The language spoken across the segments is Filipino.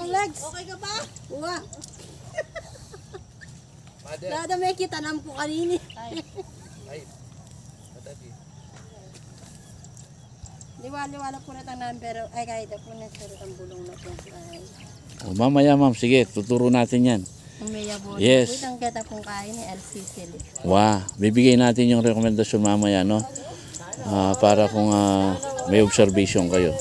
Legs. Okay ka ba? Uwa. Dada may kita nam po kanini. Ay. Liwala po na tang pero ay kahit po na sa bulong na po. Oh, mamaya ma'am, sige, tuturo natin yan. Yes. Ang kita pong kain ni LCC. Wow, bibigay natin yung rekomendasyon mamaya, no? Para kung may observation kayo.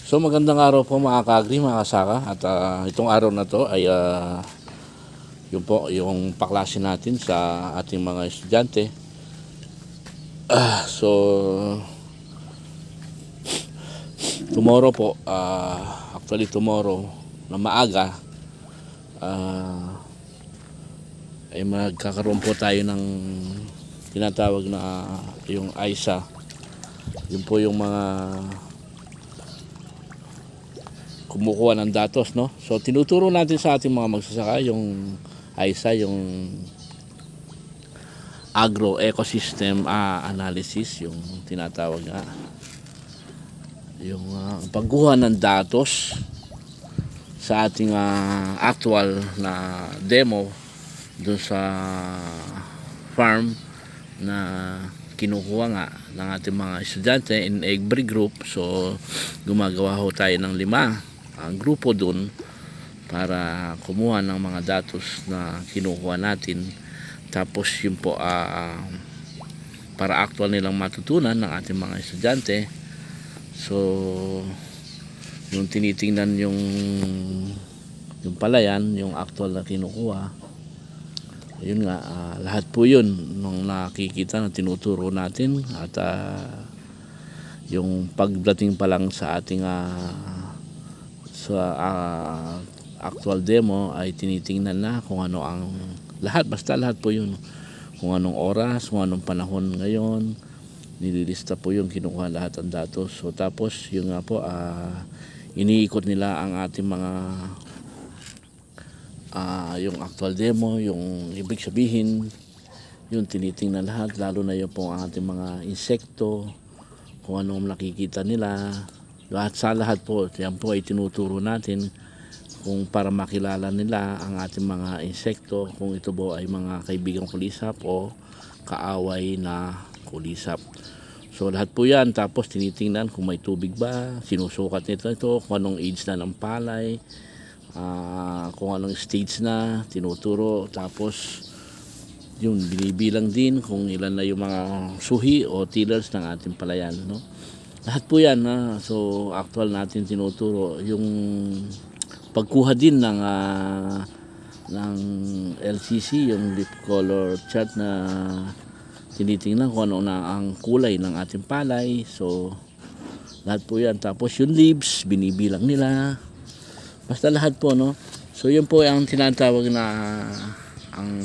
So magandang araw po mga ka-agri, mga kasaka. At itong araw na to ay yun po yung paklase natin sa ating mga estudyante. So tomorrow po, actually tomorrow na maaga ay magkakaroon po tayo ng tinatawag na yung AISA. Yun po yung mga kumukuha ng datos, no? So tinuturo natin sa ating mga magsasaka yung AISA, yung agro ecosystem analysis, yung tinatawag nga yung pagkuha ng datos sa ating actual na demo doon sa farm na kinukuha nga ng ating mga estudyante in every group. So gumagawa ho tayo ng 5 ang grupo dun para kumuha ng mga datos na kinukuha natin, tapos yun po para actual nilang matutunan ng ating mga estudyante. So yung tinitingnan yung palayan, yung actual na kinukuha, yun nga, lahat po yun nung nakikita na tinuturo natin. At yung pagdating pa lang sa ating actual demo ay tinitingnan na kung ano ang lahat, basta lahat po yun, kung anong oras, kung anong panahon ngayon, nililista po yung kinukuha lahat ang datos. So tapos yung nga po iniikot nila ang ating mga yung actual demo, yung ibig sabihin yung tinitingnan lahat, lalo na yung po ang ating mga insekto, kung anong nakikita nila. At sa lahat po, yan po ay tinuturo natin kung para makilala nila ang ating mga insekto, kung ito po ay mga kaibigang kulisap o kaaway na kulisap. So lahat po yan, tapos tinitingnan kung may tubig ba, sinusukat nito kung anong age na ng palay, kung anong stage na tinuturo, tapos yun, binibilang din kung ilan na yung mga suhi o tillers ng ating palayan, no? Lahat po yan, so actual natin tinuturo. Yung pagkuha din ng LCC, yung leaf color chart na tinitingnan kung ano na ang kulay ng ating palay. So lahat po yan. Tapos yung leaves, binibilang nila. Basta lahat po, no? So yun po ang tinatawag na ang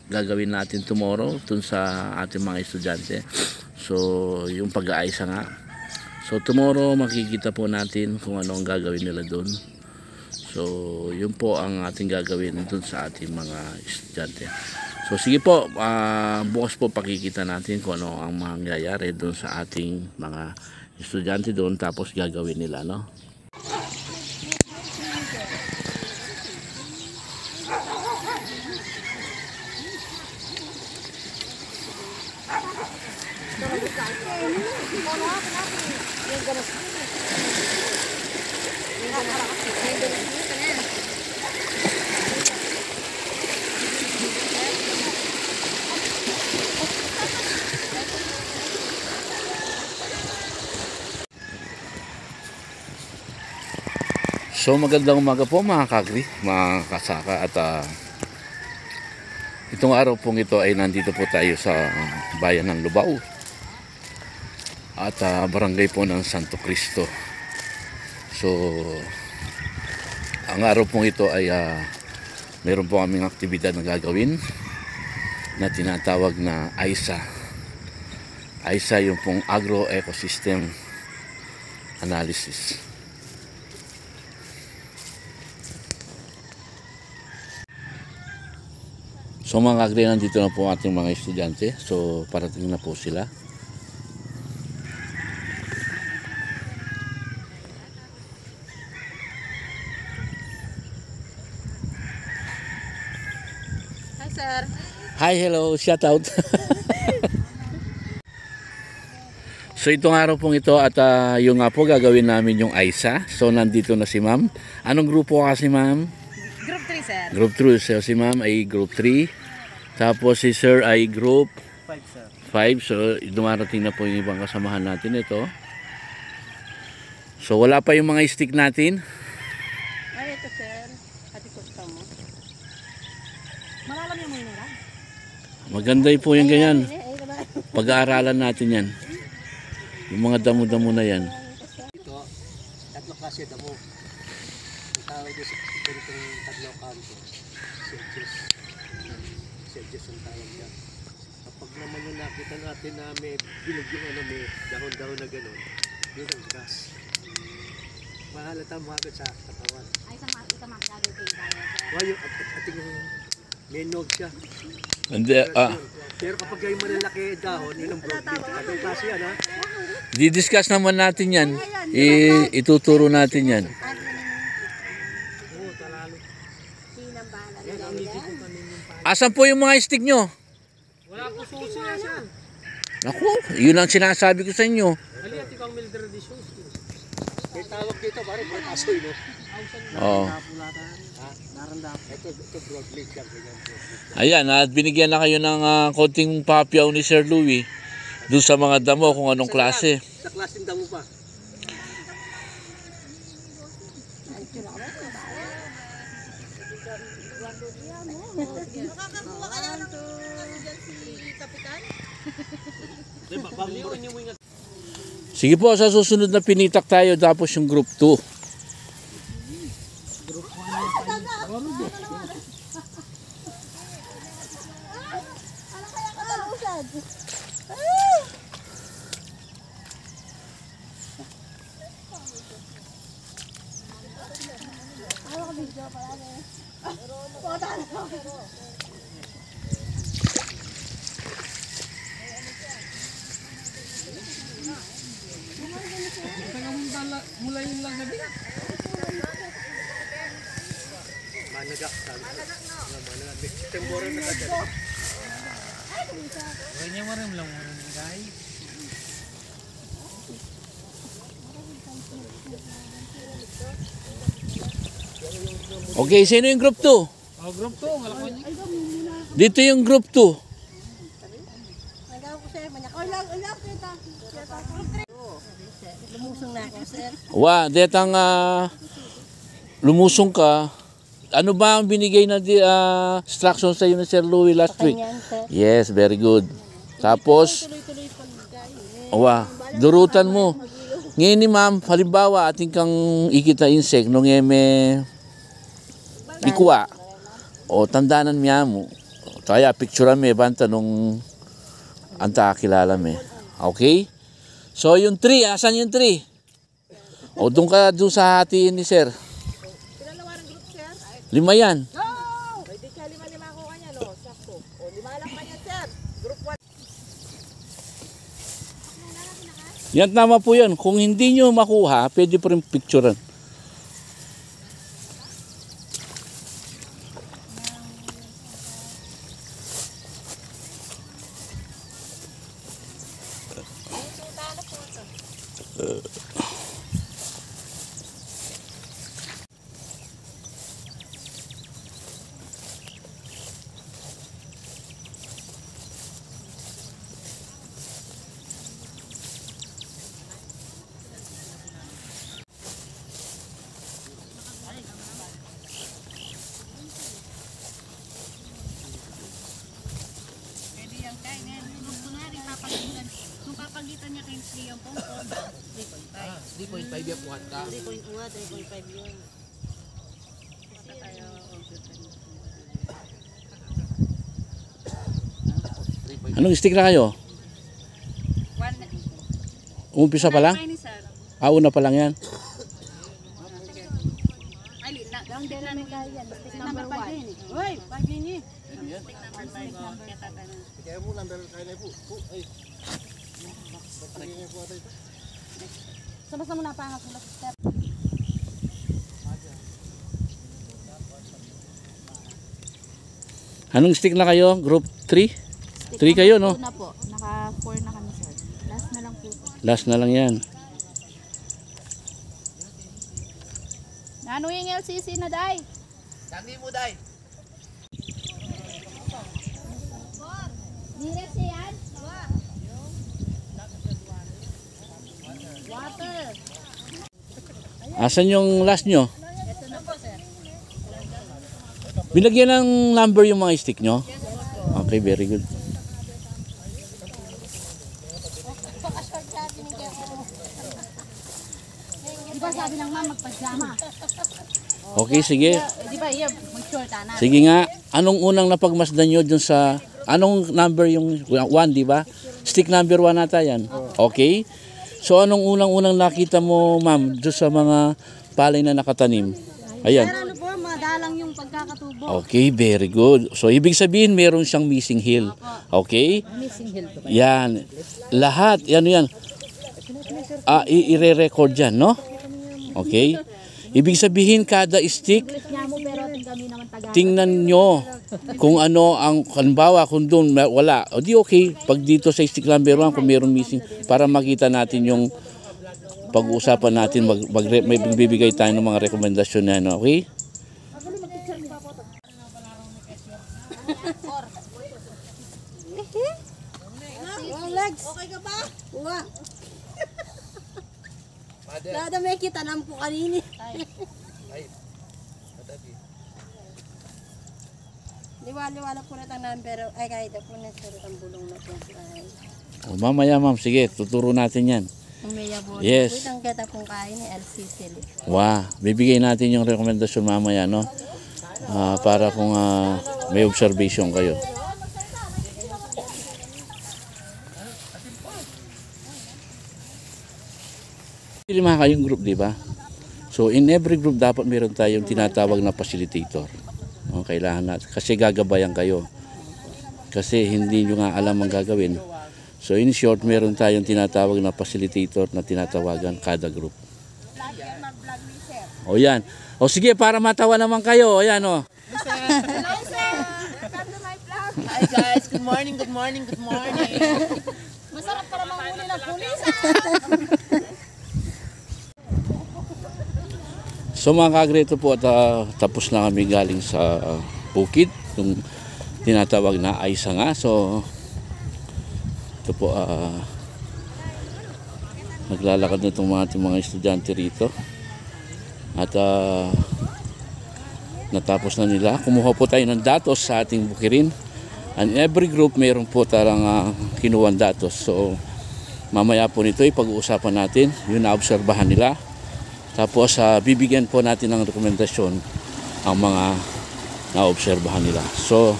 gagawin natin tomorrow dun sa ating mga estudyante. So yung pag-aaysa nga. So tomorrow makikita po natin kung ano ang gagawin nila doon. So yun po ang ating gagawin doon sa ating mga estudyante. So sige po, bukas po pakikita natin kung ano ang mangyayari doon sa ating mga estudyante doon, tapos gagawin nila, no? So magandang umaga po mga kagri, mga kasaka. At itong araw pong ito ay nandito po tayo sa bayan ng Lubao at barangay po ng Santo Cristo. So ang araw pong ito ay meron po kaming aktibidad na gagawin na tinatawag na AISA. AISA yung pong Agro-Ecosystem Analysis. So mga kagre, nandito na po ating mga estudyante. So parating na po sila. Hi, sir. Hi, hello, shout out. So itong araw pong ito at yung nga po gagawin namin yung AISA. So nandito na si ma'am. Anong grupo kasi ma'am? Group 3, sir. Group 3. So si ma'am ay group 3. Tapos si sir ay group 5, sir. 5. So dumarating na po yung ibang kasamahan natin ito. So wala pa yung mga stick natin. Ay, ito, sir. Ati ko mo. Malalam yung mga. Maganda po yung ganyan. Pag-aaralan natin yan. Yung mga damo-damo na yan. Ito, tatlo kasi damo. Ang tawag doon sa ganitong tatlo kanto. Sedges ang tawag niya. Kapag naman yung nakita natin na may bilog yung ano, may dahon-dahon na gano'n, yun ang gas. Mahalata mo agad sa katawan. Ay, sa makagagay kayo tayo. Why yung ating may node siya. Hindi, Pero kapag yung malalaki dahon, yun ang broadleaf. Anong klase yan, ha? di-discuss naman natin yan. Ituturo natin yan. Oo, talalo. Sinang bahala Yan, ang nila hindi yan. ko kami yung pala. Asan po yung mga stick nyo? Wala po susi na siya. Naku, yun ang sinasabi ko sa inyo. Ali, ati kang military dishes. May tawag dito, parang may asoy, no? Oo. Ito broadleaf yan. Ganyan, Ayan, at binigyan na kayo ng konting papyaw ni Sir Louie doon sa mga damo kung anong klase. Sa klaseng damo pa. Makakakuha kaya ng dyan si Kapitan? Bagliwan niyo mo yung Sige po, sa susunod na pinitak tayo tapos yung group 2. Ano kaya katalusan? Ano ka video pala eh? Pota na. mula yun lang gabi. Managak. Managak, no? Managak. Temporan na kadali. Kanya maram lang mo rin, guys. Okay, sino yung group 2? Oh, group 2, malakon niya. Dito yung group 2. Nagawa ko sir, manyak. Oy, lang kita. Lumusong na ako, sir. Detang lumusong ka. Ano ba ang binigay na instruction sa iyo ni Sir Louie last week? Kanyan, sir. Yes, very good. Tapos, Tuloy-tuloy pag-galing. durutan mo. Ngayon ni ma'am, halimbawa, ating kang ikita insect nung eme ikuwa. O tandanan miya mo. Kaya picture me, banta nung anta kilala me. Okay? So yung 3, asan yung 3? O doon ka doon sa hatiin ni sir. Pinalawa ng group, sir. 5 yan. Go! Pwede siya 5 ako kanya, no? Sakto. O, 5 lang kanya, sir. Group 1. Yan tama po yan. Kung hindi nyo makuha, pwede po rin picturean. Kung papagitan niya kay 3 yung pongpong, 3.5. 3.5 yung kuhan ka. 3.5 yun. Basta tayo computer. Anong stick na kayo? Umpisa pa lang? Una pa lang yan. Ay, lang din namin kaya yan. Stick number 1. Uy, pagi niya. Stick number 5. Kaya tatanong. Kaya mo number kaya na po. Ay. Sama-sama na pangas mo sister. Anong stick na kayo? Group 3? 3 kayo, no? Na po. Naka 4 na kami sir. Last na lang po. Last na lang yan. Ano yung LCC na day? Dami mo day. Direct yan? Water. Asan yung last nyo? Ito na po sir. Binagyan ng number yung mga stick nyo? Okay, very good. Di ba sabi ng mama magpajama? Okay, sige. Di ba iya mag-short na? Sige nga, anong unang napagmasdan nyo dun sa... Anong number yung 1, di ba? Stick number 1 nata yan. Okay. So anong unang-unang nakita mo, ma'am, dun sa mga palay na nakatanim? Ayan. Ano po, madalang yung pagkakatubo. Okay, very good. So ibig sabihin meron siyang missing hill. Okay? Missing hill to. Yan. Lahat, ano yan? I-re-record yan, no? Okay? Ibig sabihin kada stick, English niya mo pero kami naman taga. tingnan nyo kung ano ang, halimbawa kung doon wala, o di okay, pag dito sa stick number 1 kung mayroong missing, para makita natin yung pag-uusapan natin, may bibigay tayo ng mga rekomendasyon na ano, okay? Legs. Okay ka ba? Uwa. Dada may kita nam po kanini. Liwala po na tanan pero ay kahit po na sir ang bulong na po. O, mamaya ma'am, sige, tuturo natin yan. Umiya po. Yes. Ang kita pong kain ni LCC. Wow, bibigay natin yung rekomendasyon mamaya, no? Para kung may observation kayo. Lima kayong group, di ba? So in every group dapat meron tayong tinatawag na facilitator. Kailangan natin kasi gagabayan kayo. Kasi hindi nyo nga alam ang gagawin. So in short, meron tayong tinatawag na facilitator na tinatawagan kada group. O yan. O sige, para matawa naman kayo. O yan o. Hello, sir! Welcome to my vlog! Hi guys, good morning, good morning, good morning. Masarap para manghuli ng pulis. So mga kagreto po at tapos na kami galing sa bukid. Yung tinatawag na Aysa nga. So ito po naglalakad na itong mga estudyante rito. At natapos na nila. Kumuha po tayo ng datos sa ating bukirin. And every group mayroon po tarang kinuwang datos. So mamaya po nito pag-uusapan natin yung naobserbahan nila. Tapos bibigyan po natin ng rekomendasyon ang mga naobserbahan nila. So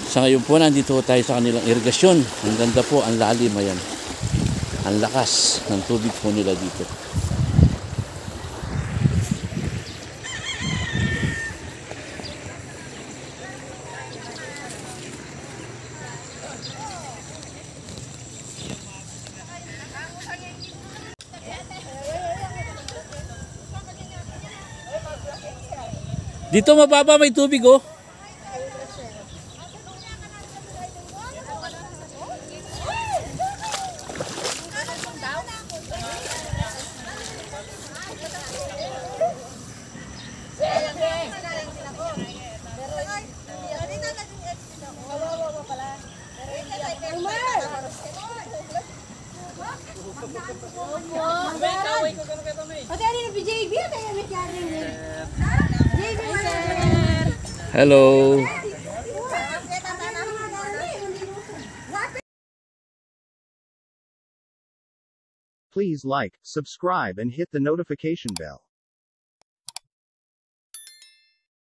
sa ngayon po nandito tayo sa kanilang irigasyon. Ang ganda po, ang lalim, ayan. Ang lakas ng tubig po nila dito. Dito mababa, may tubig oh. Hello. Please like, subscribe and hit the notification bell.